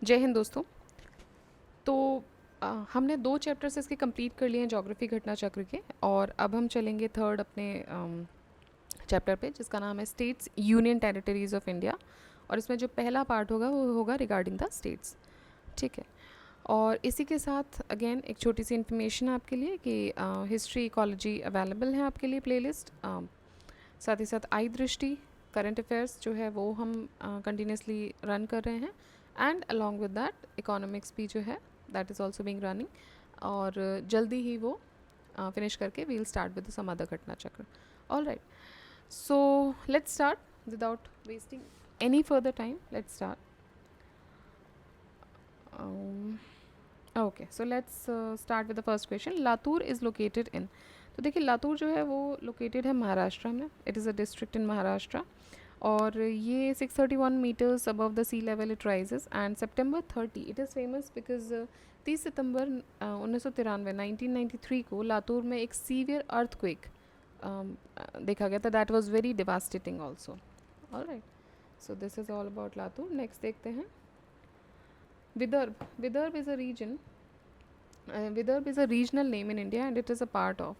जय हिंद दोस्तों। तो हमने 2 चैप्टर्स इसके कंप्लीट कर लिए हैं ज्योग्राफी घटना चक्र के, और अब हम चलेंगे थर्ड अपने चैप्टर पे, जिसका नाम है states union territories of India. और इसमें जो पहला पार्ट होगा वो होगा रिगार्डिंग द स्टेट्स। ठीक है। और इसी के साथ अगेन एक छोटी सी इन्फॉर्मेशन आपके लिए कि हिस्ट्री इकोलॉजी अवेलेबल है आपके लिए प्लेलिस्ट। साथ ही साथ आई दृष्टि करंट अफेयर्स जो है वो हम कंटिन्यूसली रन कर रहे हैं, and along with that economics भी जो है that is also being running. और जल्दी ही वो फिनिश करके we'll start with some other Ghatna Chakra. All right, so let's start without wasting any further time. Let's start. Okay, so let's start with the first question. Latur is located in, तो देखिए लातूर जो है वो लोकेटेड है महाराष्ट्र में. It is a district in Maharashtra, और ये 631 metres above the sea level it rises. And September 30 it is famous because 30 September 1993 1993 को लातूर में एक सीवियर अर्थक्वेक देखा गया था. That was very devastating also. Alright, so this is all about Latur. Next देखते हैं Vidarbha. Vidarbha is a region. Vidarbha is a regional name in India and it is a part of.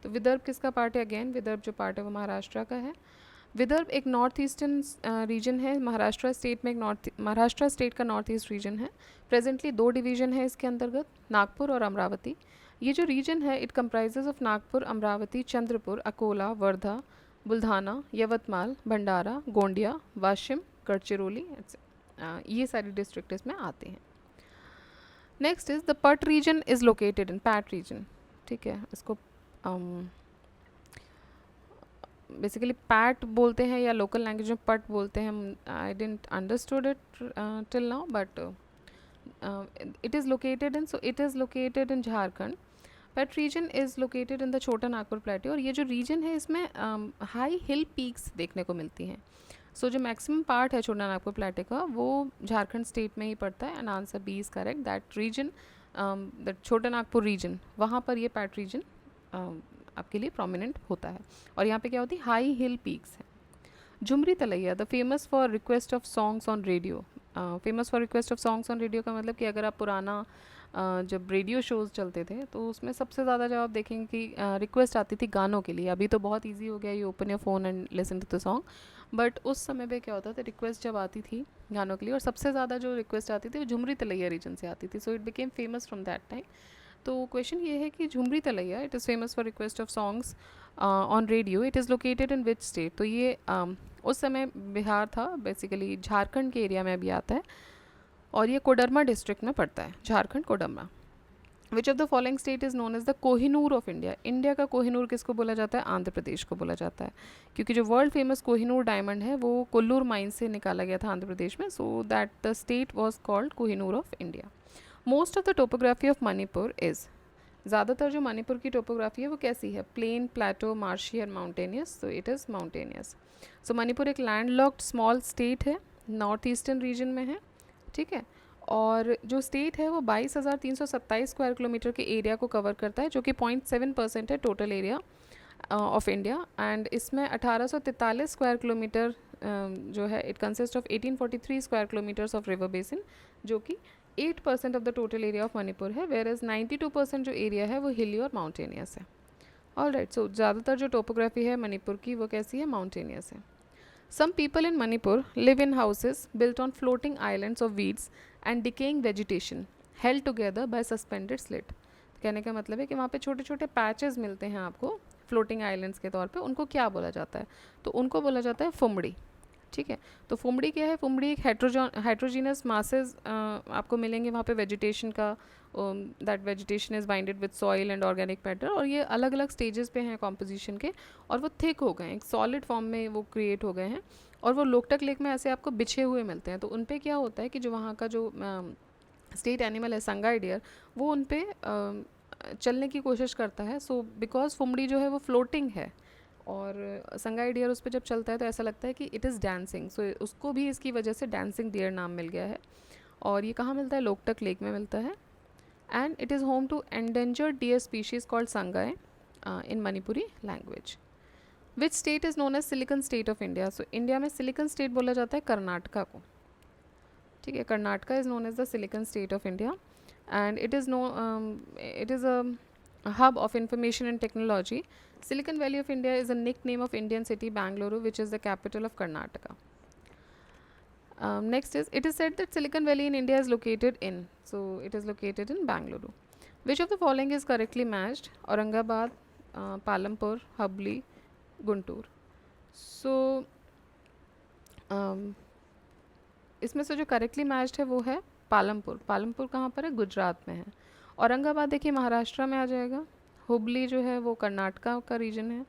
तो विदर्भ किसका पार्ट है? अगेन विदर्भ जो part है वो महाराष्ट्र का है. विदर्भ एक नॉर्थ ईस्टर्न रीजन है. महाराष्ट्र स्टेट में एक महाराष्ट्र स्टेट का नॉर्थ ईस्ट रीजन है. प्रेजेंटली 2 डिवीजन है इसके अंतर्गत, नागपुर और अमरावती. ये जो रीजन है it comprises of Nagpur, Amravati, Chandrapur, Akola, Wardha, Buldhana, Yavatmal, Bhandara, Gondia, Washim, Gadchiroli, ये सारी डिस्ट्रिक्ट इसमें आते हैं. Next is the Pat region is located in Pat region. ठीक है, इसको बेसिकली पैट बोलते हैं या लोकल लैंग्वेज में पट बोलते हैं. I didn't understood it till now, but it is located in, so it is located in Jharkhand. Pat region is located in the Chota Nagpur प्लेटो. और ये जो रीजन है इसमें हाई हिल पीक्स देखने को मिलती हैं. सो जो मैक्सिमम पार्ट है छोटा नागपुर प्लेटो का वो झारखंड स्टेट में ही पड़ता है. And answer B is correct. That region, that Chota Nagpur reason, वहाँ पर ये पैट रीजन आपके लिए प्रोमिनेंट होता है. और यहाँ पे क्या होती है? हाई हिल पीक्स है. Jhumri Telaiya the famous for request of songs on radio. Famous for request of songs on radio का मतलब कि अगर आप पुराना जब रेडियो शोज़ चलते थे तो उसमें सबसे ज़्यादा जब आप देखेंगे कि रिक्वेस्ट आती थी गानों के लिए. अभी तो बहुत इजी हो गया, you open your phone and listen to the song. But उस समय पे क्या होता था, रिक्वेस्ट जब आती थी गानों के लिए, और सबसे ज़्यादा जो रिक्वेस्ट आती थी वो झुमरी तलैया रीजन से आती थी. So it became famous from that time. तो क्वेश्चन ये है कि Jhumri Telaiya it is famous for request of songs on radio. It is located in which state? तो ये उस समय बिहार था, बेसिकली झारखंड के एरिया में भी आता है, और ये कोडरमा डिस्ट्रिक्ट में पड़ता है. Jharkhand Koderma. Which of the following state is known as the Kohinoor of India. India का कोहिनूर किसको बोला जाता है? आंध्र प्रदेश को बोला जाता है, क्योंकि जो वर्ल्ड फेमस कोहिनूर डायमंड है वो कोल्लूर माइन से निकाला गया था आंध्र प्रदेश में. So that the state was called Kohinoor of India. Most of the topography of Manipur is, ज़्यादातर जो मणिपुर की टोपोग्राफी है वो कैसी है? प्लेन, प्लेटो, मार्शी और माउंटेनियस. तो इट इज़ माउंटेनियस. सो मणिपुर एक लैंड लॉक्ड स्मॉल स्टेट है, नॉर्थ ईस्टर्न रीजन में है. ठीक है, और जो स्टेट है वो 22,327 स्क्वायर किलोमीटर के एरिया को कवर करता है, जो कि 0.7% है total area of India. And इसमें 1843 स्क्वायर किलोमीटर जो है it consist of 1843 square kilometres of river basin, जो कि 8% of the total area of Manipur है. वेयर एज 92% जो एरिया है वो हिली और माउंटेनियस है. ऑल राइट, सो ज़्यादातर जो टोपोग्राफी है मणिपुर की वो कैसी है? माउंटेनियस है. Some people in Manipur live in houses built on floating islands of weeds and decaying vegetation held together by suspended slit. कहने का मतलब है कि वहाँ पे छोटे छोटे पैचेस मिलते हैं आपको फ्लोटिंग आइलैंड्स के तौर पे. उनको क्या बोला जाता है? तो उनको बोला जाता है फुमड़ी. ठीक है, तो फुमड़ी क्या है? फुमड़ी एक हाइड्रोजीनस मासेस आपको मिलेंगे वहाँ पे वेजिटेशन का. That vegetation is binded with soil and organic matter, और ये अलग अलग स्टेजेस पे हैं कॉम्पोजिशन के, और वो थिक हो गए हैं, एक सॉलिड फॉर्म में वो क्रिएट हो गए हैं. और वो लोकटक लेक में ऐसे आपको बिछे हुए मिलते हैं. तो उन पे क्या होता है कि जो वहाँ का जो स्टेट एनिमल है संगाई डियर, वो उन पे चलने की कोशिश करता है. सो बिकॉज फुमड़ी जो है वो फ्लोटिंग है, और संगाई डियर उस पर जब चलता है तो ऐसा लगता है कि इट इज़ डांसिंग. सो उसको भी इसकी वजह से डांसिंग डियर नाम मिल गया है. और ये कहाँ मिलता है? लोकटक लेक में मिलता है. And it is home to endangered deer species called Sangai in Manipuri language. Which state is known as silicon state of India? So India में सिलिकन स्टेट बोला जाता है कर्नाटका को. ठीक है. Karnataka is known as the silicon state of India and it is a hub of information and technology. Silicon Valley of India is a nickname of Indian city Bangalore, which is the capital of Karnataka. Next is, it is said that Silicon Valley in India is located in, so it is located in Bangalore. Which of the following is correctly matched? Aurangabad, Palampur, Hubli, Guntur. So इसमें से जो correctly matched है वो है पालमपुर. पालमपुर कहाँ पर है? गुजरात में है. औरंगाबाद देखिए महाराष्ट्र में आ जाएगा. हुबली जो है वो कर्नाटका का रीजन है.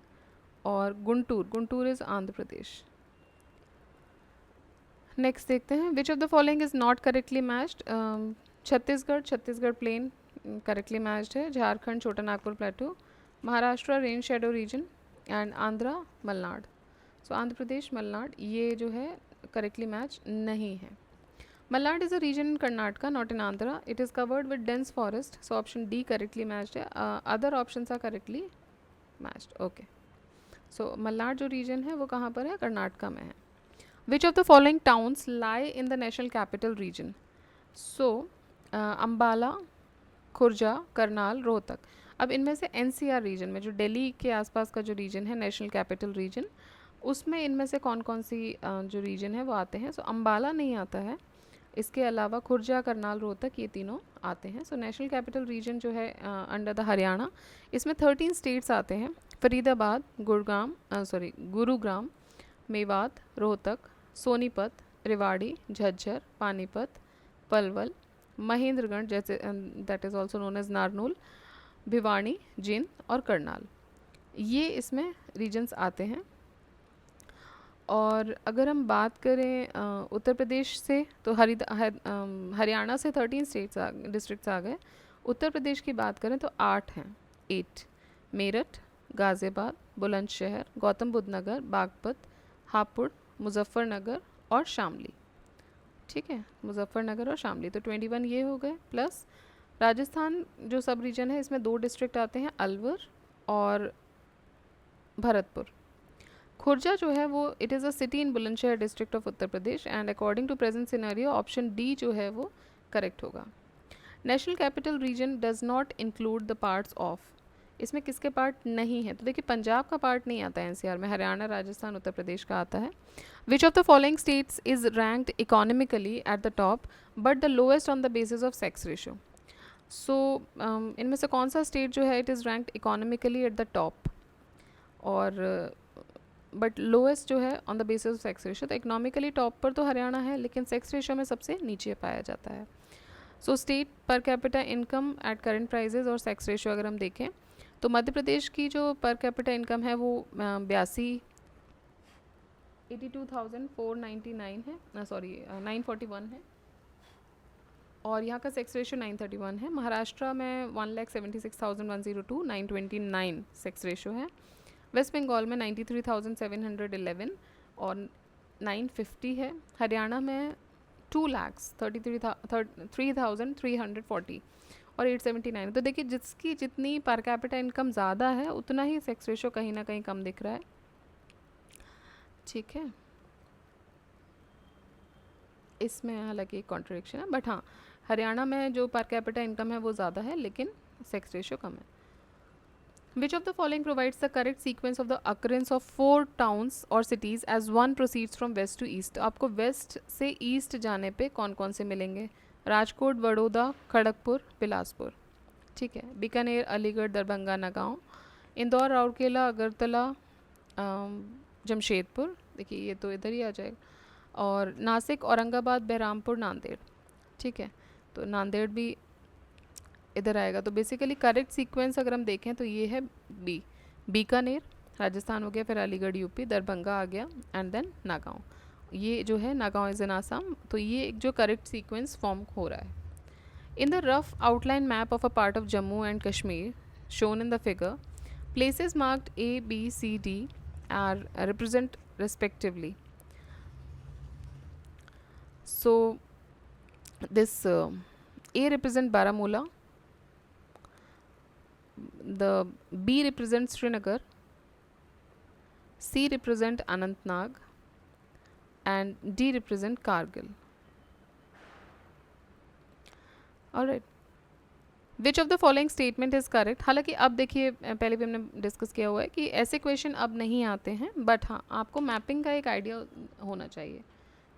और गुंटूर, गुंटूर इज़ आंध्र प्रदेश. नेक्स्ट देखते हैं, which of the following is not correctly matched? Chhattisgarh, Chhattisgarh plain correctly matched है. Jharkhand, Chota Nagpur plateau. Maharashtra, rain shadow region. And Andhra, Malnad. So Andhra Pradesh, Malnad ये जो है करेक्टली मैच नहीं है. Malnad is a region in Karnataka, not in Andhra. It is covered with dense forest. So option D correctly matched है. Other options are correctly matched. Okay. So Malnad जो region है वो कहाँ पर है? कर्नाटका में है. Which of the following towns lie in the national capital region? So Ambala, Khurja, Karnal, Rohtak. अब इनमें से NCR रीजन में जो दिल्ली के आसपास का जो रीजन है, नेशनल कैपिटल रीजन, उसमें इनमें से कौन कौन सी जो रीजन है वो आते हैं. सो अम्बाला नहीं आता है. इसके अलावा खुर्जा, करनाल, रोहतक ये तीनों आते हैं. सो नेशनल कैपिटल रीजन जो है अंडर द हरियाणा, इसमें 13 स्टेट्स आते हैं. फरीदाबाद, गुरुग्राम, मेवात, रोहतक, सोनीपत, रेवाड़ी, झज्जर, पानीपत, पलवल, महेंद्रगढ़ जैसे that is also known as Narnaul, Bhiwani, Jind और करनाल, ये इसमें रीजन्स आते हैं. और अगर हम बात करें उत्तर प्रदेश से तो हरियाणा से 13 डिस्ट्रिक्ट्स आ गए. उत्तर प्रदेश की बात करें तो 8 हैं. 8 मेरठ, गाज़ियाबाद, बुलंदशहर, गौतम बुद्ध नगर, बागपत, हापुड़, मुजफ्फरनगर और शामली. ठीक है, मुजफ्फरनगर और शामली. तो 21 ये हो गए. प्लस राजस्थान जो सब रीजन है इसमें 2 डिस्ट्रिक्ट आते हैं, अलवर और भरतपुर. खुर्जा जो है वो it is a city in Bulandshahr district of Uttar Pradesh and according to present scenario option D जो है वो करेक्ट होगा. National capital region does not include the parts of, इसमें किसके पार्ट नहीं है? तो देखिए पंजाब का पार्ट नहीं आता है एनसीआर में, हरियाणा, राजस्थान, उत्तर प्रदेश का आता है. Which of the following states is ranked economically at the top but the lowest on the basis of sex ratio? So इनमें से कौन सा स्टेट जो है it is ranked economically at the top और बट लोएस्ट जो है on the basis of sex ratio? तो इकोनॉमिकली टॉप पर तो हरियाणा है लेकिन सेक्स रेशो में सबसे नीचे पाया जाता है. So state per capita income at current prices और सेक्स रेशो अगर हम देखें तो मध्य प्रदेश की जो पर कैपिटा इनकम है वो 82,499 है, 941 है. और यहाँ का सेक्स रेशो 931 है. महाराष्ट्र में 1,76,102, 929 सेक्स रेशो है. वेस्ट बंगाल में 93,711 और 950 है. हरियाणा में 2,33,340 और 879. तो देखिए जिसकी जितनी पर कैपिटा इनकम ज़्यादा है उतना ही सेक्स रेशो कहीं ना कहीं कम दिख रहा है. ठीक है, इसमें हालांकि एक कॉन्ट्रडिक्शन है बट हाँ हरियाणा में जो पर कैपिटा इनकम है वो ज़्यादा है लेकिन सेक्स रेशो कम है. Which of the following provides the correct sequence of the occurrence of 4 towns or cities as one proceeds from west to east? आपको वेस्ट से ईस्ट जाने पे कौन कौन से मिलेंगे? राजकोट, बड़ौदा, खड़गपुर, बिलासपुर. ठीक है, बीकानेर, अलीगढ़, दरभंगा, नगांव, इंदौर, राउरकेला, अगरतला, जमशेदपुर. देखिए ये तो इधर ही आ जाएगा. और नासिक, औरंगाबाद, बहरामपुर, नांदेड़. ठीक है, तो नांदेड़ भी इधर आएगा. तो बेसिकली करेक्ट सीक्वेंस अगर हम देखें तो ये है बी, बीकानेर राजस्थान हो गया, फिर अलीगढ़ यूपी, दरभंगा आ गया एंड देन नागांव. ये जो है नागांव इज़ इन आसाम. तो ये एक जो करेक्ट सीक्वेंस फॉर्म हो रहा है. In the rough outline map of a part of Jammu and Kashmir shown in the figure, places marked A, B, C, D are represent respectively. So this A represent Baramulla, the B represents Srinagar, C represent Anantnag and D represent Kargil. Alright, which of the following statement is correct. हालांकि अब देखिए पहले भी हमने discuss किया हुआ है कि ऐसे क्वेश्चन अब नहीं आते हैं, बट हाँ आपको मैपिंग का एक आइडिया होना चाहिए,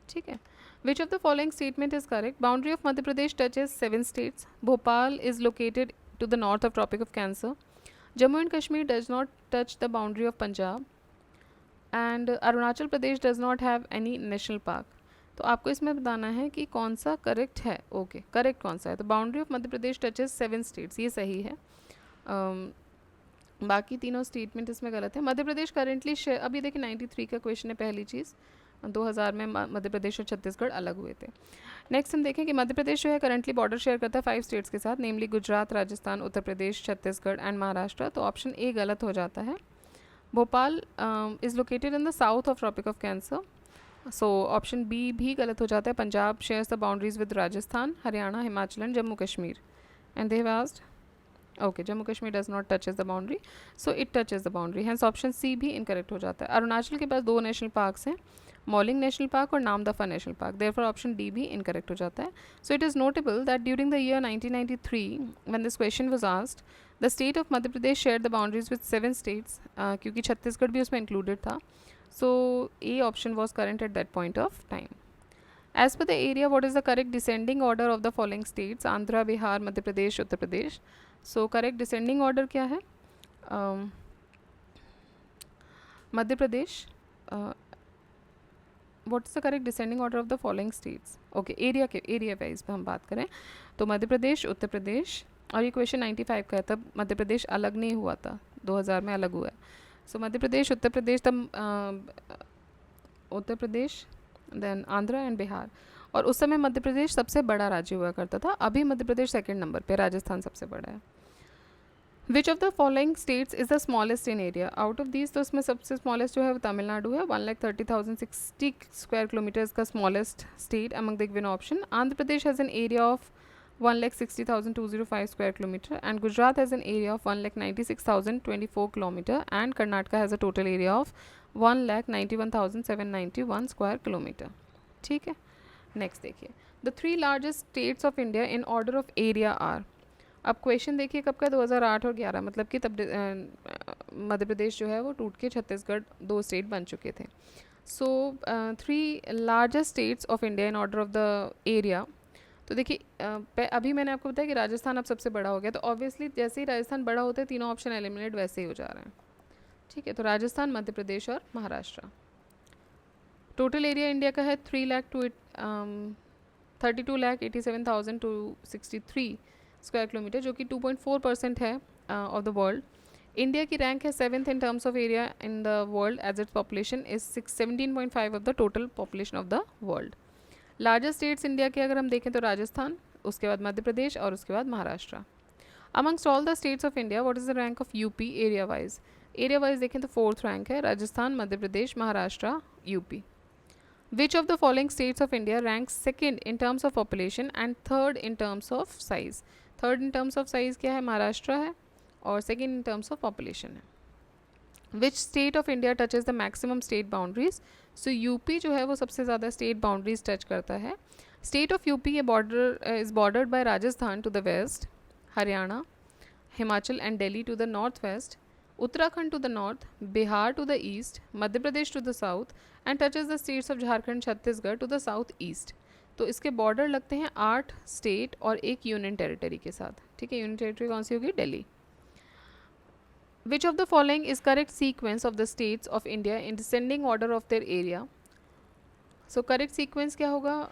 ठीक है। Which of the following statement is correct. Boundary of Madhya Pradesh touches 7 states. Bhopal is located to the north of tropic of cancer. Jammu and Kashmir does not touch the boundary of Punjab and Arunachal Pradesh does not have any national park. तो आपको इसमें बताना है कि कौन सा correct है। Okay, correct कौन सा है? तो boundary of Madhya Pradesh touches 7 states, ये सही है। बाकी तीनों स्टेटमेंट इसमें गलत है। मध्य प्रदेश करेंटली अभी देखिए 93 का क्वेश्चन है, पहली चीज़ 2000 में मध्य प्रदेश और छत्तीसगढ़ अलग हुए थे। नेक्स्ट हम देखें कि मध्य प्रदेश जो है करंटली बॉर्डर शेयर करता है 5 स्टेट्स के साथ, नेमली गुजरात, राजस्थान, उत्तर प्रदेश, छत्तीसगढ़ एंड महाराष्ट्र। तो ऑप्शन ए गलत हो जाता है। Bhopal is located in the south of tropic of cancer, so option B भी गलत हो जाता है। Punjab shares the boundaries with Rajasthan, Haryana, Himachal and Jammu Kashmir, and they have asked okay Jammu Kashmir does not touches the boundary, so it touches the boundary, hence option C भी incorrect हो जाता है। अरुणाचल के पास 2 नेशनल पार्क्स हैं, मॉलिंग नेशनल पार्क और Namdapha national park, therefore option D भी incorrect हो जाता है। So it is notable that during the year 1993 when this question was asked, the state of Madhya Pradesh share the boundaries with 7 states, क्योंकि छत्तीसगढ़ भी उसमें included था, so A option was current at that point of time. As per the area, what is the correct descending order of the following states? Andhra, Bihar, Madhya Pradesh, Uttar Pradesh. So correct descending order क्या है? Madhya Pradesh. What is the correct descending order of the following states? Okay, area के area wise पे हम बात करें तो मध्य प्रदेश, उत्तर प्रदेश, और ये क्वेश्चन 95 का है, तब मध्य प्रदेश अलग नहीं हुआ था, 2000 में अलग हुआ है। सो मध्य प्रदेश, उत्तर प्रदेश, तब उत्तर प्रदेश, देन आंध्रा एंड बिहार, और उस समय मध्य प्रदेश सबसे बड़ा राज्य हुआ करता था, अभी मध्य प्रदेश सेकंड नंबर पे, राजस्थान सबसे बड़ा है। Which of the following states is the smallest in area? Out of these तो उसमें सबसे स्मॉलेस्ट जो है वो तमिलनाडु है, 1,30,060 स्क्वायर किलोमीटर्स का smallest state among the given option. Andhra Pradesh has an area of 1,60,205 square kilometer, and Gujarat has an area of 1,96,024 kilometer, and Karnataka has a total area of 1,91,791 square kilometer. ठीक है, next देखिए, the 3 largest states of India in order of area are. अब question देखिए कब का, 2008 और 11, मतलब कि तब मध्य प्रदेश जो है वो टूट के छत्तीसगढ़ 2 स्टेट बन चुके थे। सो 3 largest states of India in order of the area. तो देखिए अभी मैंने आपको बताया कि राजस्थान अब सबसे बड़ा हो गया, तो ऑब्वियसली जैसे ही राजस्थान बड़ा होता है तीनों ऑप्शन एलिमिनेट वैसे ही हो जा रहे हैं, ठीक है। तो राजस्थान, मध्य प्रदेश और महाराष्ट्र। टोटल एरिया इंडिया का है 32,87,263 स्क्वायर किलोमीटर, जो कि 2.4% है ऑफ द वर्ल्ड। इंडिया की रैंक है 7th in terms of area in the world as its population is 17.5 of the total population of the world. Largest states India के अगर हम देखें तो राजस्थान, उसके बाद मध्य प्रदेश और उसके बाद Maharashtra. Amongst all the states of India what is the rank of UP area wise? Area wise देखें तो 4th रैंक है, Rajasthan, Madhya Pradesh, Maharashtra, UP. Which of the following states of India rank 2nd in terms of population and 3rd in terms of size? 3rd in terms of size क्या है? महाराष्ट्र है, और 2nd in terms of population है। Which state of India touches the maximum state boundaries? So UP जो है वो सबसे ज़्यादा स्टेट बाउंड्रीज टच करता है। स्टेट ऑफ यूपी के border is bordered by Rajasthan to the west, Haryana, Himachal and Delhi to the north west, Uttarakhand to the north, Bihar to the east, Madhya Pradesh to the south, and touches the states of Jharkhand, Chhattisgarh to the south east. तो इसके border लगते हैं 8 state और एक union territory के साथ, ठीक है। यूनियन टेरिटरी कौन सी होगी? Delhi. Which of the following is correct sequence of the states of India in descending order of their area? So correct sequence क्या होगा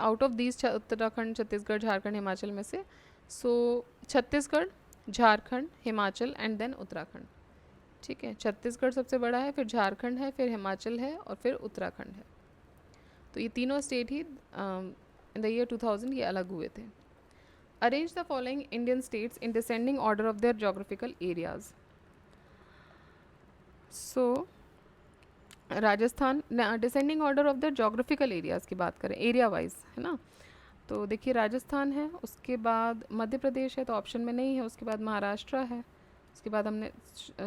out of these? Uttarakhand, Chhattisgarh, Jharkhand, Himachal में से। So Chhattisgarh, Jharkhand, Himachal and then Uttarakhand, ठीक है। छत्तीसगढ़ सबसे बड़ा है, फिर झारखंड है, फिर हिमाचल है और फिर उत्तराखंड है। तो ये तीनों state he in the year 2000 ये अलग हुए थे। Arrange the following Indian states in descending order of their geographical areas. So Rajasthan, descending order of the geographical areas की बात करें, एरिया वाइज, है ना। तो देखिए राजस्थान है, उसके बाद मध्य प्रदेश है तो ऑप्शन में नहीं है, उसके बाद महाराष्ट्र है, उसके बाद हमने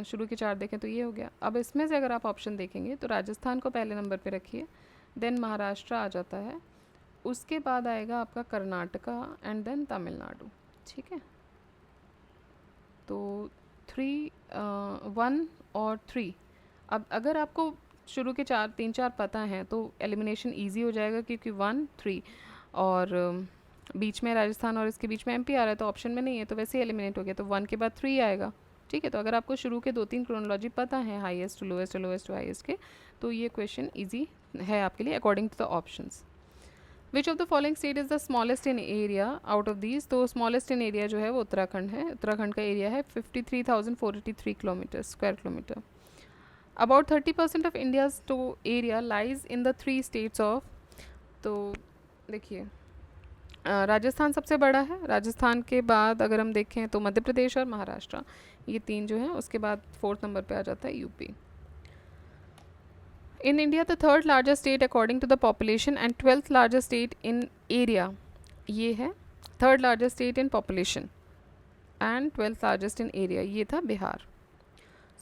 शुरू के 4 देखें तो ये हो गया। अब इसमें से अगर आप ऑप्शन देखेंगे तो राजस्थान को पहले नंबर पे रखिए, देन महाराष्ट्र आ जाता है, उसके बाद आएगा आपका कर्नाटका एंड देन तमिलनाडु, ठीक है। तो 3, 1 और 3। अब अगर आपको शुरू के 3-4 पता हैं तो एलिमिनेशन ईजी हो जाएगा, क्योंकि 1, 3 और बीच में राजस्थान और इसके बीच में एमपी आ रहा है, तो ऑप्शन में नहीं है, तो वैसे ही एलिमिनेट हो गया। तो 1 के बाद 3 आएगा, ठीक है। तो अगर आपको शुरू के 2-3 क्रोनोलॉजी पता है, highest to lowest, lowest to highest के, तो ये क्वेश्चन ईजी है आपके लिए according to the options. Which of the following state is the smallest in area out of these? तो स्मॉलेस्ट इन एरिया जो है वो उत्तराखंड है। उत्तराखंड का एरिया है 53,483 kilometre, square kilometre. About 30% of India's to area lies in the 3 states of. तो देखिए, राजस्थान सबसे बड़ा है। राजस्थान के बाद अगर हम देखें तो मध्य प्रदेश और महाराष्ट्र, ये 3 जो हैं। उसके बाद 4th नंबर पे आ जाता है UP. In India, the third largest state according to the population and 12th largest state in area, ये है third largest state in population and 12th largest in area, ये था बिहार।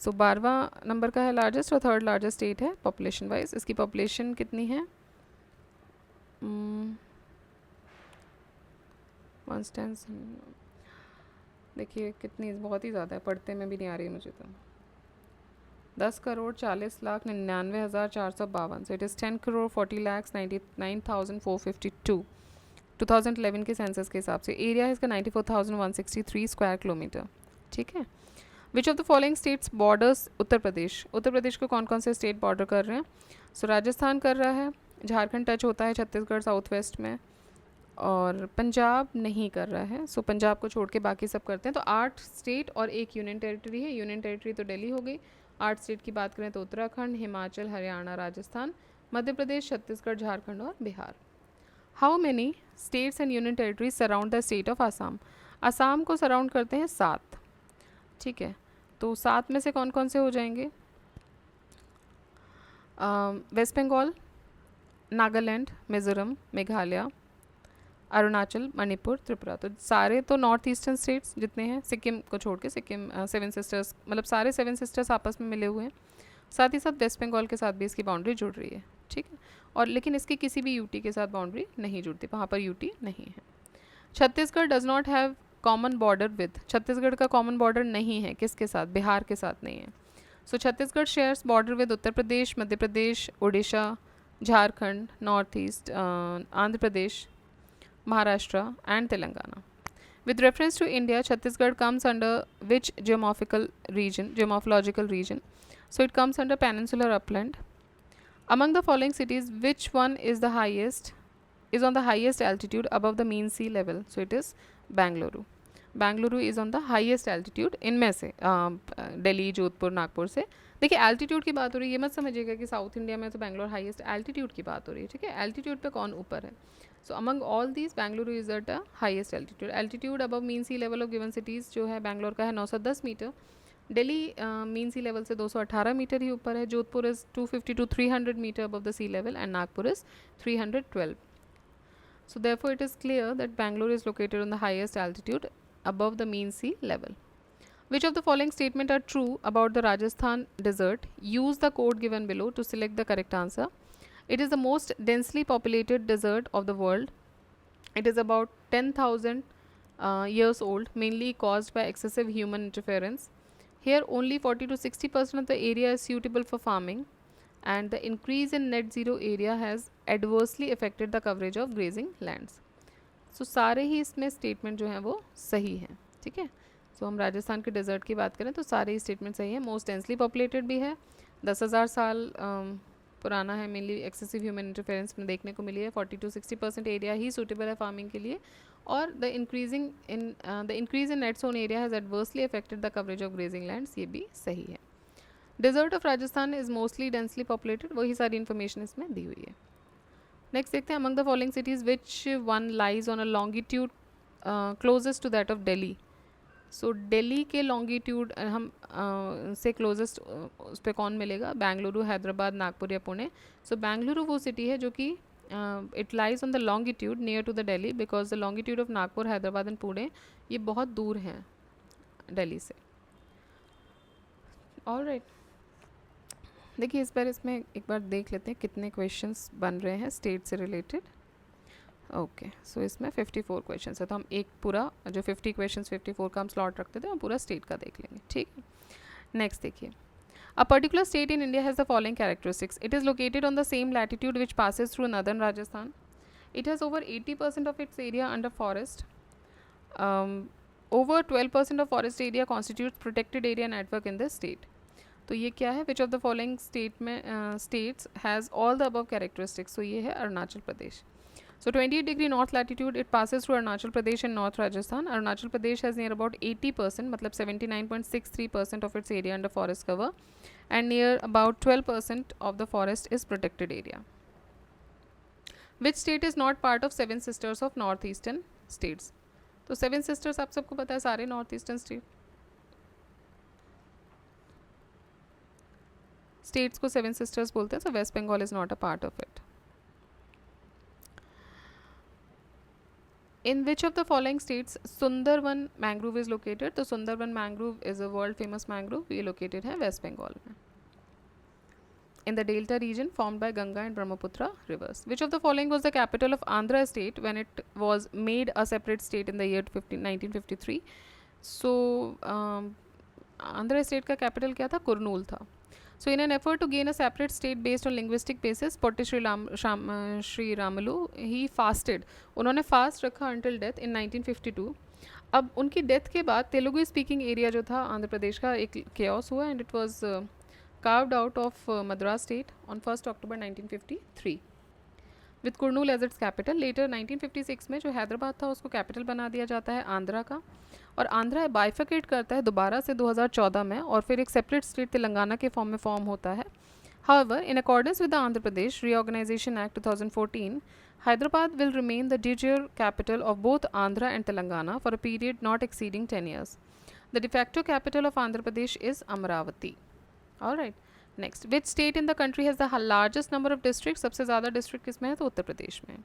सो 12वां नंबर का है लार्जेस्ट और थर्ड लार्जेस्ट स्टेट है population wise. इसकी population कितनी है? 1 देखिए कितनी, बहुत ही ज़्यादा है, पढ़ते में भी नहीं आ रही मुझे तो। 10,40,99,452। सो इट इज़ 10,40,99,452 2011 के सेंसस के हिसाब से। एरिया है इसका 94,163 स्क्वायर किलोमीटर, ठीक है। Which of the following states borders Uttar Pradesh? Uttar Pradesh को कौन कौन से स्टेट बॉर्डर कर रहे हैं? सो राजस्थान कर रहा है, झारखंड टच होता है छत्तीसगढ़ साउथ वेस्ट में, और पंजाब नहीं कर रहा है। सो पंजाब को छोड़ के बाकी सब करते हैं। तो 8 स्टेट और एक यूनियन टेरिटरी है। यूनियन टेरिटरी तो दिल्ली हो गई। 8 स्टेट की बात करें तो उत्तराखंड, हिमाचल, हरियाणा, राजस्थान, मध्य प्रदेश, छत्तीसगढ़, झारखंड और Bihar. How many states and union territories surround the state of Assam? Assam को सराउंड करते हैं 7, ठीक है। तो 7 में से कौन कौन से हो जाएंगे? वेस्ट बंगाल, नागालैंड, मिज़ोरम, मेघालय, अरुणाचल, मणिपुर, त्रिपुरा। तो सारे तो नॉर्थ ईस्टर्न स्टेट्स जितने हैं, सिक्किम को छोड़ के, सिक्किम 7 सिस्टर्स, मतलब सारे 7 सिस्टर्स आपस में मिले हुए हैं। साथ ही साथ वेस्ट बंगाल के साथ भी इसकी बाउंड्री जुड़ रही है, ठीक है। और लेकिन इसकी किसी भी यूटी के साथ बाउंड्री नहीं जुड़ती, वहाँ पर यूटी नहीं है। Chhattisgarh does not have common border with. Chhattisgarh का कॉमन बॉर्डर नहीं है, किसके साथ? बिहार के साथ नहीं है। So Chhattisgarh shares border with Uttar Pradesh, Madhya Pradesh, Orissa, Jharkhand, north east, Andhra Pradesh, Maharashtra and Telangana. With reference to India, Chhattisgarh comes under which geomorphological region? So it comes under peninsular upland. Among the following cities, which one is on the highest altitude above the mean sea level? So it is Bangalore. Bangalore is on the highest altitude इनमें से, दिल्ली, जोधपुर, नागपुर से। देखिए altitude की बात हो रही है, ये मत समझिएगा कि साउथ इंडिया में तो बैंगलोर हाईएस्ट। एल्टीट्यूड की बात हो रही है, ठीक है। एल्टीट्यूड पे कौन ऊपर है? So among all these Bengaluru is at the highest altitude. Altitude above mean sea level of given cities जो है, बैंगलोर का है 910 metre, Delhi mean sea level से 218 मीटर ही ऊपर है, Jodhpur is 250 to 300 metre above the sea level and Nagpur is 312. So therefore it is clear that Bangalore is located on the highest altitude above the mean sea level. Which of the following statement are true about the Rajasthan desert? Use the code given below to select the correct answer. It is the most densely populated desert of the world. It is about 10,000 years old, mainly caused by excessive human interference. Here only 40 to 60% of the area is suitable for farming, and the increase in net zero area has adversely affected the coverage of grazing lands. So सारे ही इसमें statement जो हैं वो सही हैं, ठीक है। सो हम राजस्थान के डेजर्ट की बात करें तो सारे ही स्टेटमेंट सही है। मोस्ट डेंसली पॉपुलेटेड भी है, 10,000 साल पुराना है, मेनली एक्सेसिव ह्यूमन इंटरफेरेंस में देखने को मिली है। 40 to 60% एरिया ही सूटेबल है फार्मिंग के लिए, और the increase in net sown area has adversely affected the coverage of grazing lands, ये भी सही है। Desert of Rajasthan is mostly densely populated, वही सारी इन्फॉर्मेशन इसमें दी हुई है। नेक्स्ट देखते हैं, among the following cities which one lies on a longitude closest to that of Delhi. So Delhi के लॉन्गिट्यूड हम से क्लोजेस्ट उस पर कौन मिलेगा? बेंगलुरु, हैदराबाद, नागपुर या पुणे। सो बेंगलुरु वो सिटी है जो कि it lies on the longitude near to the Delhi, because the longitude of Nagpur, Hyderabad and Pune ये बहुत दूर हैं दिल्ली से। ऑलराइट, देखिए इस बार इसमें एक बार देख लेते हैं कितने क्वेश्चंस बन रहे हैं स्टेट से रिलेटेड। ओके, सो इसमें 54 क्वेश्चन है, तो हम एक पूरा जो 50 क्वेश्चन 54 का हम स्लॉट रखते थे, हम पूरा स्टेट का देख लेंगे, ठीक है। नेक्स्ट देखिए, a particular state in India has the following characteristics, it is located on the same latitude which passes through northern Rajasthan, it has over 80% of its area under forest, over 12% of forest area constitutes protected area network in this state. तो ये क्या है, which of the following state में states has all the above characteristics, तो ये है Arunachal Pradesh. So 28 degree north latitude, it passes through Arunachal Pradesh and North Rajasthan. Arunachal Pradesh has near about 80%, मतलब 79.63% of its area under forest cover, and near about 12% of the forest is protected area. Which state is not part of Seven Sisters of Northeastern states? तो seven sisters आप सबको पता है, सारे north eastern states को seven sisters बोलते हैं, so West Bengal is not a part of it. In which of the following states Sundarban mangrove is located? तो Sundarban mangrove is a world famous mangrove, ये located है वेस्ट बंगाल में। In the delta region formed by Ganga and Brahmaputra rivers. Which of the following was the capital of Andhra state when it was made a separate state in the year 1953? So Andhra state का capital क्या था? कुरनूल था। So in an effort to gain a separate state based on linguistic basis, Potti Sri Ramalu, he fasted. उन्होंने fast रखा until death in 1952. अब उनकी death के बाद तेलुगु स्पीकिंग एरिया जो था आंध्र प्रदेश का, एक chaos हुआ and it was carved out of Madras state on 1st October 1953 with Kurnool as its capital. Later 1956 में जो हैदराबाद था उसको कैपिटल बना दिया जाता है आंध्रा का, और आंध्रा बाइफिकेट करता है दोबारा से 2014 में, और फिर एक सेपरेट स्टेट तेलंगाना के फॉर्म में फॉर्म होता है। However, in accordance with the Andhra Pradesh Reorganization Act 2014, Hyderabad will remain the de jure capital of both Andhra and Telangana for a period not exceeding 10 years. The de facto capital of Andhra Pradesh is Amravati. Alright. Next, which state in the country has the largest number of districts? सबसे ज़्यादा district किसमें है? तो उत्तर प्रदेश में।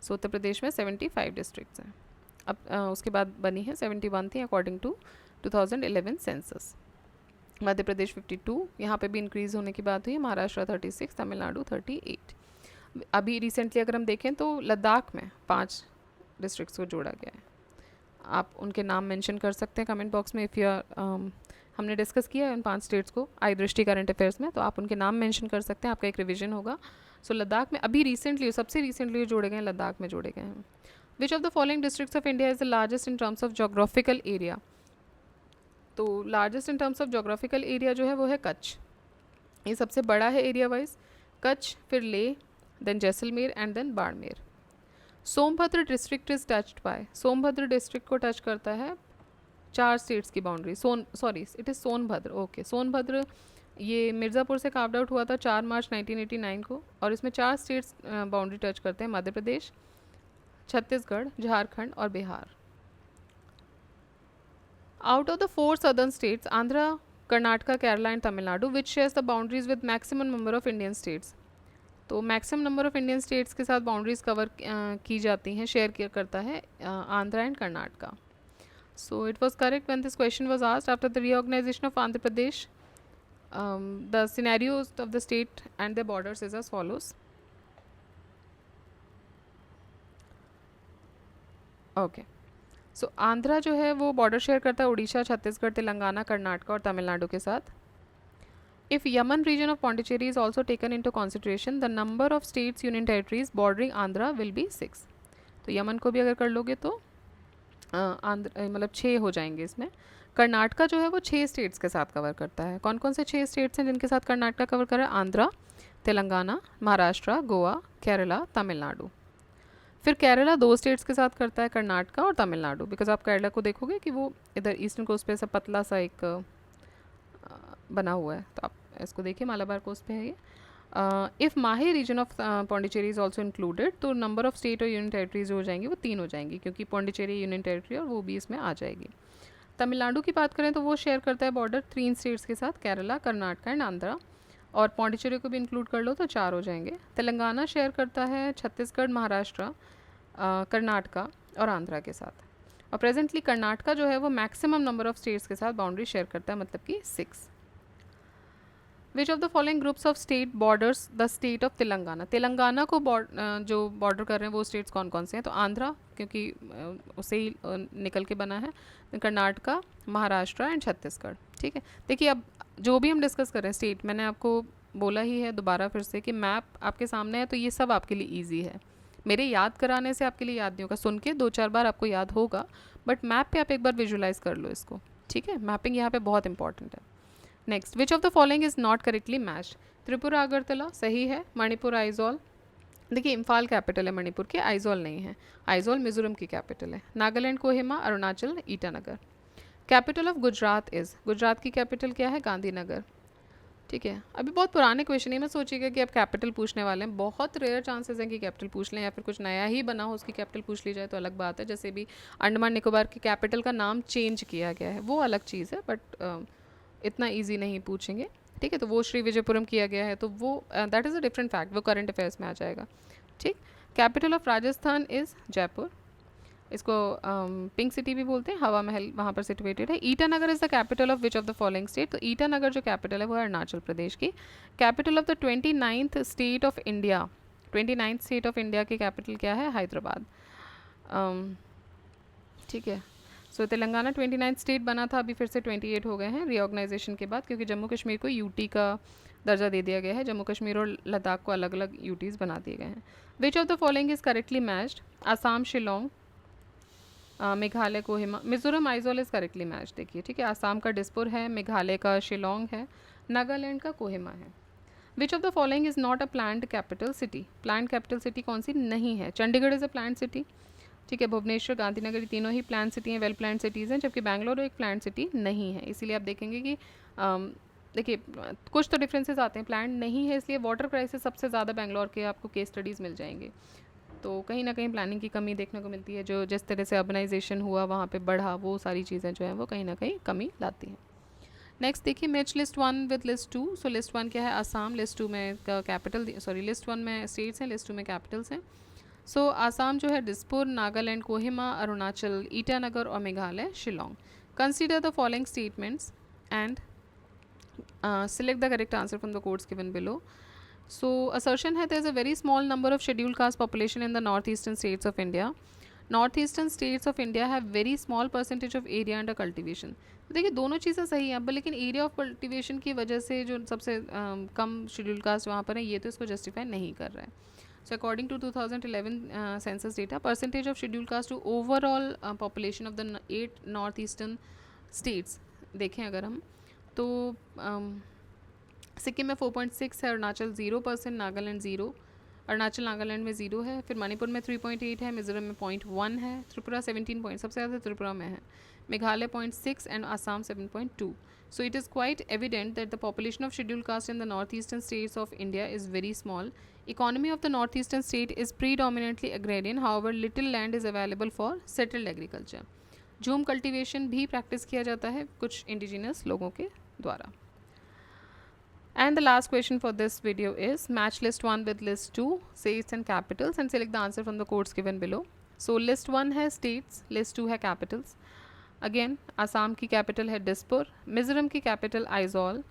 सो उत्तर प्रदेश में 75 districts हैं। अब उसके बाद बनी है 71 थी according to 2011 census. Madhya Pradesh 52, यहाँ पे भी इंक्रीज़ होने की बात हुई है। महाराष्ट्र 36, तमिलनाडु 38। अभी रिसेंटली अगर हम देखें तो लद्दाख में 5 डिस्ट्रिक्ट्स को जोड़ा गया है। आप उनके नाम मेंशन कर सकते हैं कमेंट बॉक्स में। इफ़ यू हमने डिस्कस किया है उन 5 स्टेट्स को आई दृष्टि करंट अफेयर्स में, तो आप उनके नाम मेंशन कर सकते हैं, आपका एक रिवीजन होगा। सो लद्दाख में अभी रिसेंटली, सबसे रिसेंटली जोड़े गए हैं, लद्दाख में जोड़े गए हैं। Which of the following districts of India is the largest in terms of geographical area? तो largest in terms of geographical area जो है वो है कच्छ, ये सबसे बड़ा है एरिया वाइज। कच्छ, फिर Leh, then Jaisalmer and then Barmer. Sonbhadra district is touched by, Sonbhadra district को टच करता है 4 स्टेट्स की boundary. It is Sonbhadra. Okay, Sonbhadra ये मिर्ज़ापुर से कार्व्ड आउट हुआ था 4 मार्च 1989 को, और इसमें 4 स्टेट्स बाउंड्री टच करते हैं, मध्य प्रदेश, छत्तीसगढ़, झारखंड और Bihar. Out of the 4 southern states Andhra, Karnataka, Kerala and Tamil Nadu, which shares the boundaries with maximum number of Indian states? तो maximum number of Indian states के साथ बाउंड्रीज कवर की जाती हैं, शेयर करता है Andhra and Karnataka. So it was correct when this question was asked. After the reorganization of Andhra Pradesh, the scenarios of the state and their borders is as follows. Okay. So Andhra जो है वो border share करता है उड़ीसा, छत्तीसगढ़, तेलंगाना, कर्नाटका और तमिलनाडु के साथ। If Yaman region of Pondicherry is also taken into consideration, the number of states, union territories bordering Andhra will be 6. तो Yemen को भी अगर कर लोगे तो आंध्र मतलब 6 हो जाएंगे इसमें। कर्नाटका जो है वो 6 स्टेट्स के साथ कवर करता है। कौन कौन से 6 स्टेट्स हैं जिनके साथ कर्नाटका कवर कर रहा है? आंध्रा, तेलंगाना, महाराष्ट्र, गोवा, केरला, तमिलनाडु। फिर केरला 2 स्टेट्स के साथ करता है, कर्नाटका और तमिलनाडु। बिकॉज आप केरला को देखोगे कि वो इधर ईस्टर्न कोस्ट पे सब पतला सा एक बना हुआ है, तो आप इसको देखिए, मालाबार कोस्ट पे है ये। If Mahe region of Pondicherry is also included, तो नंबर ऑफ स्टेट और यूनियन टेरिटरीज हो जाएंगी वो 3 हो जाएंगी, क्योंकि पौंडीचेरी यूनियन टेरिटरी और वो भी इसमें आ जाएगी। तमिलनाडु की बात करें तो वो शेयर करता है बॉर्डर 3 स्टेट्स के साथ, केरला, कर्नाटका एंड आंध्रा, और पौंडीचेरी को भी इंक्लूड कर लो तो 4 हो जाएंगे। तेलंगाना शेयर करता है छत्तीसगढ़, महाराष्ट्र, कर्नाटका और आंध्रा के साथ। और प्रेजेंटली कर्नाटका जो है वो मैक्सिमम नंबर ऑफ स्टेट्स के साथ बाउंड्री शेयर करता है, मतलब कि 6। विच of the following groups of state borders the state of Telangana, Telangana को जो बॉर्डर कर रहे हैं वो स्टेट्स कौन कौन से हैं? तो आंध्रा, क्योंकि उससे ही निकल के बना है, कर्नाटका, महाराष्ट्र एंड छत्तीसगढ़। ठीक है, देखिए अब जो भी हम डिस्कस कर रहे हैं स्टेट, मैंने आपको बोला ही है दोबारा फिर से कि मैप आपके सामने है तो ये सब आपके लिए ईजी है। मेरे याद कराने से आपके लिए याद नहीं होगा, सुन के 2-4 बार आपको याद होगा, बट मैप पे आप एक बार विजुलाइज कर लो इसको। ठीक है, मैपिंग यहाँ पे बहुत इंपॉर्टेंट है। Next, which of the following is not correctly matched? Tripura Agartala सही है, मणिपुर आइजॉल, देखिए इम्फाल कैपिटल है मणिपुर की, आइजॉल नहीं है, आइजॉल मिजोरम की कैपिटल है। Nagaland Kohima, Arunachal Itanagar. Capital of Gujarat is, Gujarat की कैपिटल क्या है? गांधीनगर। ठीक है, अभी बहुत पुराने क्वेश्चन है, मैं सोचिएगा कि आप कैपिटल पूछने वाले हैं, बहुत रेयर चांसेस हैं कि कैपिटल पूछ लें, या फिर कुछ नया ही बना हो उसकी कैपिटल पूछ ली जाए तो अलग बात है। जैसे भी अंडमान निकोबार की कैपिटल का नाम चेंज किया गया है, वो अलग चीज़ है, बट इतना ईजी नहीं पूछेंगे। ठीक है, तो वो श्री विजयपुरम किया गया है, तो वो that is a different fact, वो करंट अफेयर्स में आ जाएगा। ठीक, capital of Rajasthan is Jaipur, इसको पिंक सिटी भी बोलते हैं, हवा महल वहाँ पर सिचुएटेड है। Itanagar is the capital of which of the following state? तो ईटानगर जो कैपिटल है वो है अरुणाचल प्रदेश की। Capital of the 29th state of India, 29th state of India की कैपिटल क्या है? हैदराबाद। ठीक है, सो तेलंगाना 29th स्टेट बना था, अभी फिर से 28 हो गए हैं रीऑर्गेनाइजेशन के बाद, क्योंकि जम्मू कश्मीर को यूटी का दर्जा दे दिया गया है, जम्मू कश्मीर और लद्दाख को अलग अलग यूटीज़ बना दिए गए हैं। Which of the following is correctly matched? Assam Shillong, Meghalaya Kohima, Mizoram Aizawl is correctly match. देखिए ठीक है, आसाम का डिस्पुर है, मेघालय का शिलोंग है, नागालैंड का कोहिमा है। Which of the following is not a planned capital city? Planned capital city कौन सी नहीं है? Chandigarh is a planned city. ठीक है, भुवनेश्वर, गांधीनगर, तीनों ही प्लान सिटी हैं, वेल प्लान सिटीज़ हैं, जबकि बैंगलोर एक प्लान सिटी नहीं है। इसीलिए आप देखेंगे कि देखिए कुछ तो डिफरेंसेस आते हैं, प्लान नहीं है इसलिए वाटर क्राइसिस सबसे ज़्यादा बैंगलोर के आपको केस स्टडीज़ मिल जाएंगे। तो कहीं ना कहीं प्लानिंग की कमी देखने को मिलती है, जो जिस तरह से अर्बनाइजेशन हुआ वहाँ पे बढ़ा, वो सारी चीज़ें जो हैं वो कहीं ना कहीं कमी लाती हैं। नेक्स्ट देखिए, match list 1 with list 2। So list 1 क्या है? आसाम, लिस्ट 2 में कैपिटल, सॉरी लिस्ट 1 में स्टेट्स हैं, लिस्ट 2 में कैपिटल्स हैं। सो आसाम जो है दिसपुर, नागालैंड कोहिमा, अरुणाचल ईटानगर और Meghalaya Shillong. Consider the following statements and select the correct answer from the quotes given below. So assertion है, there is a very small number of scheduled caste population in the northeastern states of India. Northeastern states of India have very small percentage of area under cultivation. तो देखिए दोनों चीज़ें सही हैं, अब लेकिन area of cultivation की वजह से जो सबसे कम शेड्यूल कास्ट वहाँ पर है, ये तो इसको जस्टिफाई नहीं कर रहा है। So according to 2011 census data, percentage of scheduled caste to overall population of the 8 northeastern states देखें अगर हम, तो सिक्किम में 4.6 है, अरुणाचल 0%, नागालैंड 0, अरुणाचल नागालैंड में 0 है, फिर मणिपुर में 3.8 है, मिजोरम में 0.1 है, त्रिपुरा 17 पॉइंट, सबसे ज़्यादा त्रिपुरा में है, Meghalaya 0.6 and Assam 7.2. So it is quite evident that the population of scheduled caste in the northeastern states of India is very small. Economy of the northeastern state is predominantly agrarian, however little land is available for settled agriculture. झूम cultivation भी practice किया जाता है कुछ indigenous लोगों के द्वारा। And the last question for this video is match list 1 with list 2 states and capitals and select the answer from the quotes given below. So list 1 है states, list 2 है capitals. Again आसाम की capital है दिसपुर, मिजोरम की capital Aizawl,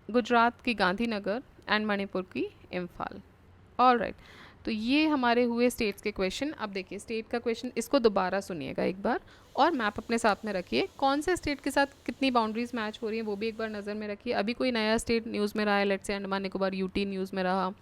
Gujarat की Gandhinagar and Manipur की Imphal. Alright, तो ये हमारे हुए स्टेट्स के क्वेश्चन। अब देखिए स्टेट का क्वेश्चन, इसको दोबारा सुनिएगा एक बार और मैप अपने साथ में रखिए, कौन से स्टेट के साथ कितनी बाउंड्रीज मैच हो रही हैं वो भी एक बार नज़र में रखिए। अभी कोई नया स्टेट न्यूज़ में रहा है, let's say Andaman Nicobar UT news में रहा,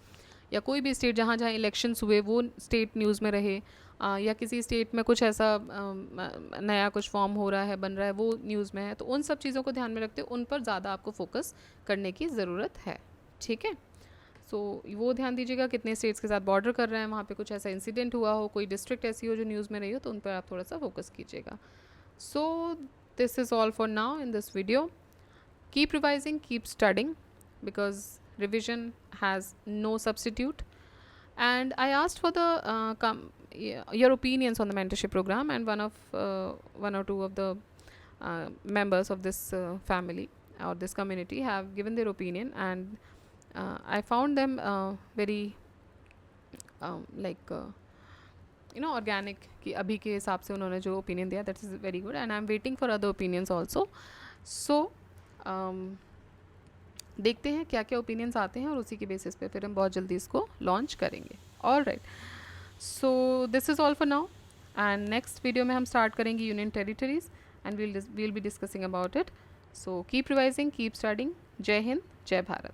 या कोई भी स्टेट जहाँ जहाँ इलेक्शंस हुए वो स्टेट न्यूज़ में रहे, या किसी स्टेट में कुछ ऐसा नया कुछ फॉर्म हो रहा है, बन रहा है, वो न्यूज़ में है, तो उन सब चीज़ों को ध्यान में रखते उन पर ज़्यादा आपको फोकस करने की ज़रूरत है। ठीक है, सो वो ध्यान दीजिएगा कितने स्टेट्स के साथ बॉर्डर कर रहे हैं, वहाँ पे कुछ ऐसा इंसिडेंट हुआ हो, कोई डिस्ट्रिक्ट ऐसी हो जो न्यूज़ में रही हो, तो उन पर आप थोड़ा सा फोकस कीजिएगा। So this is all for now in this video. Keep revising, keep studying, because revision has no substitute. And I asked for the your opinions on the mentorship program, and one or two of the members of this family or this community have given their opinion, and I found them very like organic कि अभी के हिसाब से उन्होंने जो opinion दिया, that is very good, and I'm waiting for other opinions also. So देखते हैं क्या क्या ओपिनियंस आते हैं और उसी के बेसिस पे फिर हम बहुत जल्दी इसको लॉन्च करेंगे. All right, so this is all for now, and next video में हम स्टार्ट करेंगे union territories and we'll be discussing about it. So keep revising, keep studying. Jai Hind, जय भारत.